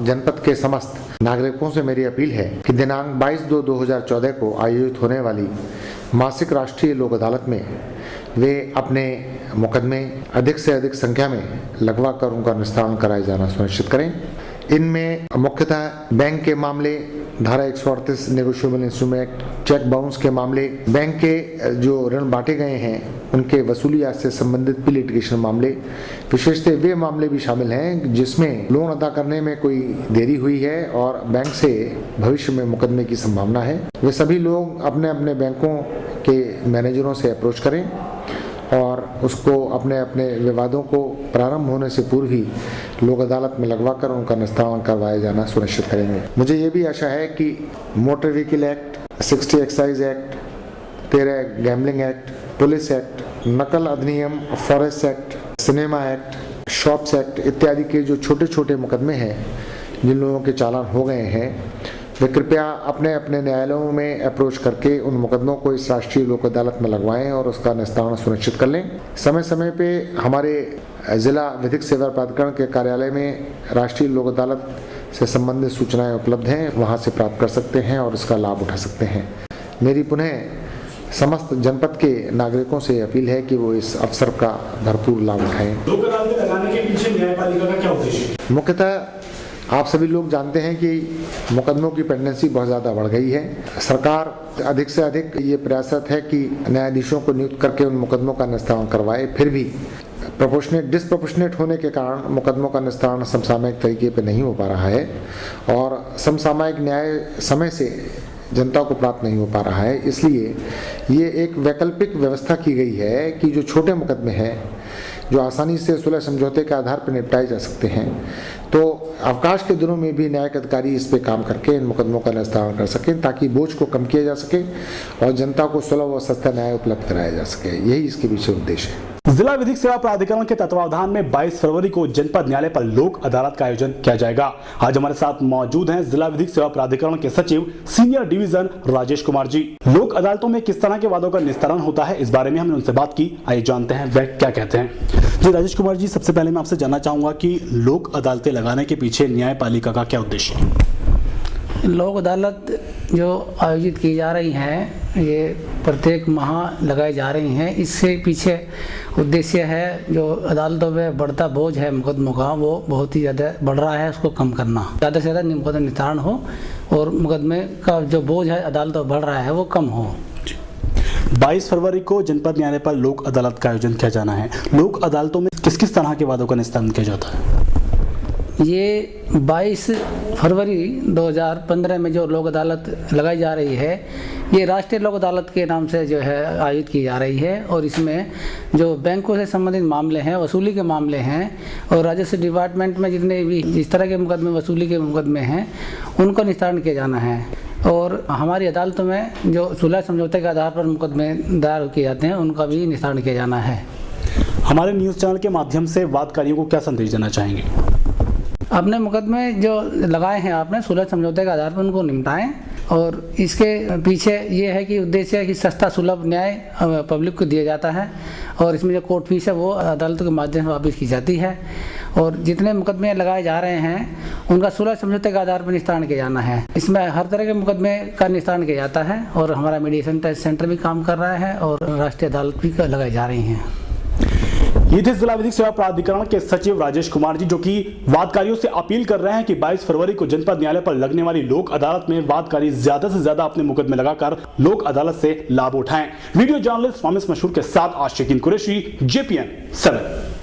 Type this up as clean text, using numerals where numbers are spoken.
जनपद के समस्त नागरिकों से मेरी अपील है कि दिनांक 22/2/2014 को आयोजित होने वाली मासिक राष्ट्रीय लोक अदालत में वे अपने मुकदमे अधिक से अधिक संख्या में लगवा कर उनका निस्तारण कराया जाना सुनिश्चित करें। इनमें मुख्यतः बैंक के मामले, धारा 138 नेगोशिएबल इंस्ट्रूमेंट, चेक बाउंस के मामले, बैंक के जो ऋण बांटे गए हैं उनके वसूलियात से संबंधित भी लिटिगेशन मामले, विशेषतः वे मामले भी शामिल हैं जिसमें लोन अदा करने में कोई देरी हुई है और बैंक से भविष्य में मुकदमे की संभावना है। वे सभी लोग अपने अपने बैंकों के मैनेजरों से अप्रोच करें और उसको अपने अपने विवादों को प्रारंभ होने से पूर्व ही लोक अदालत में लगवाकर उनका निस्तारण करवाया जाना सुनिश्चित करेंगे। मुझे ये भी आशा है कि motor vehicle act, 60 excise act, 13 gambling act, police act, नकल अधिनियम, forest act, cinema act, shops act इत्यादि के जो छोटे छोटे मुकदमे हैं जिन लोगों के चालान हो गए हैं, वे कृपया अपने अपने न्यायालयों में अप्रोच करके उन मुकदमों को इस राष्ट्रीय लोक अदालत में लगवाएं और उसका निस्तारण सुनिश्चित कर लें। समय समय पे हमारे जिला विधिक सेवा प्राधिकरण के कार्यालय में राष्ट्रीय लोक अदालत से संबंधित सूचनाएं उपलब्ध हैं, वहां से प्राप्त कर सकते हैं और इसका लाभ उठा सकते हैं। मेरी पुनः समस्त जनपद के नागरिकों से अपील है कि वो इस अवसर का भरपूर लाभ उठाएं। लोक अदालत लगाने के पीछे न्यायपालिका का क्या उद्देश्य है? मुख्यतः आप सभी लोग जानते हैं कि मुकदमों की पेंडेंसी बहुत ज़्यादा बढ़ गई है। सरकार अधिक से अधिक ये प्रयासरत है कि न्यायाधीशों को नियुक्त करके उन मुकदमों का निस्तारण करवाए, फिर भी डिस्प्रोपोर्शनेट होने के कारण मुकदमों का निस्तारण समसामयिक तरीके पर नहीं हो पा रहा है और समसामयिक न्याय समय से जनता को प्राप्त नहीं हो पा रहा है। इसलिए ये एक वैकल्पिक व्यवस्था की गई है कि जो छोटे मुकदमे हैं जो आसानी से सुलह समझौते के आधार पर निपटाए जा सकते हैं, तो अवकाश के दिनों में भी न्यायिक अधिकारी इस पे काम करके इन मुकदमों का निस्तारण कर सकें ताकि बोझ को कम किया जा सके और जनता को सुलभ व सस्ता न्याय उपलब्ध कराया जा सके। यही इसके पीछे उद्देश्य है। जिला विधिक सेवा प्राधिकरण के तत्वावधान में 22 फरवरी को जनपद न्यायालय पर लोक अदालत का आयोजन किया जाएगा। आज हमारे साथ मौजूद हैं जिला विधिक सेवा प्राधिकरण के सचिव सीनियर डिवीजन राजेश कुमार जी। लोक अदालतों में किस तरह के वादों का निस्तारण होता है, इस बारे में हमने उनसे बात की। आइए जानते हैं वह क्या कहते हैं। जी राजेश कुमार जी, सबसे पहले मैं आपसे जानना चाहूंगा कि लोक अदालतें लगाने के पीछे न्यायपालिका का क्या उद्देश्य है? लोक अदालत जो आयोजित की जा रही हैं, ये प्रत्येक माह लगाई जा रही हैं। इससे पीछे उद्देश्य है जो अदालतों में बढ़ता बोझ है मुकदमों का, वो बहुत ही ज़्यादा बढ़ रहा है, उसको कम करना, ज़्यादा से ज़्यादा मुकदमा निस्तारण हो और मुकदमे का जो बोझ है अदालतों बढ़ रहा है वो कम हो। 22 फरवरी को जनपद न्यायालय पर लोक अदालत का आयोजन किया जाना है। लोक अदालतों में किस किस तरह के वादों का निस्तारण किया जाता है? ये 22 फरवरी 2015 में जो लोक अदालत लगाई जा रही है, ये राष्ट्रीय लोक अदालत के नाम से जो है आयोजित की जा रही है और इसमें जो बैंकों से संबंधित मामले हैं, वसूली के मामले हैं और राजस्व डिपार्टमेंट में जितने भी इस तरह के मुकदमे, वसूली के मुकदमे हैं, उनको निस्तारण किया जाना है। और हमारी अदालतों में जो सुलह समझौते के आधार पर मुकदमे दायर किए जाते हैं, उनका भी निस्तारण किया जाना है। हमारे न्यूज़ चैनल के माध्यम से वादकारियों को क्या संदेश देना चाहेंगे? अपने मुकदमे जो लगाए हैं आपने सुलह समझौते के आधार पर उनको निपटाएं और इसके पीछे ये है कि उद्देश्य है कि सस्ता सुलभ न्याय पब्लिक को दिया जाता है और इसमें जो कोर्ट फीस है वो अदालत के माध्यम से वापस की जाती है और जितने मुकदमे लगाए जा रहे हैं उनका सुलह समझौते के आधार पर निस्तारण किया जाना है। इसमें हर तरह के मुकदमे का निस्तारण किया जाता है और हमारा मीडिएशन सेंटर भी काम कर रहा है और राष्ट्रीय अदालत भी लगाई जा रही हैं। ये थे जिला विधिक सेवा प्राधिकरण के सचिव राजेश कुमार जी, जो कि वादकारियों से अपील कर रहे हैं कि 22 फरवरी को जनपद न्यायालय पर लगने वाली लोक अदालत में वादकारी ज्यादा से ज्यादा अपने मुकदमे लगाकर लोक अदालत से लाभ उठाएं। वीडियो जर्नलिस्ट फामिस मशहूर के साथ आशिकीन कुरैशी, JPN 7।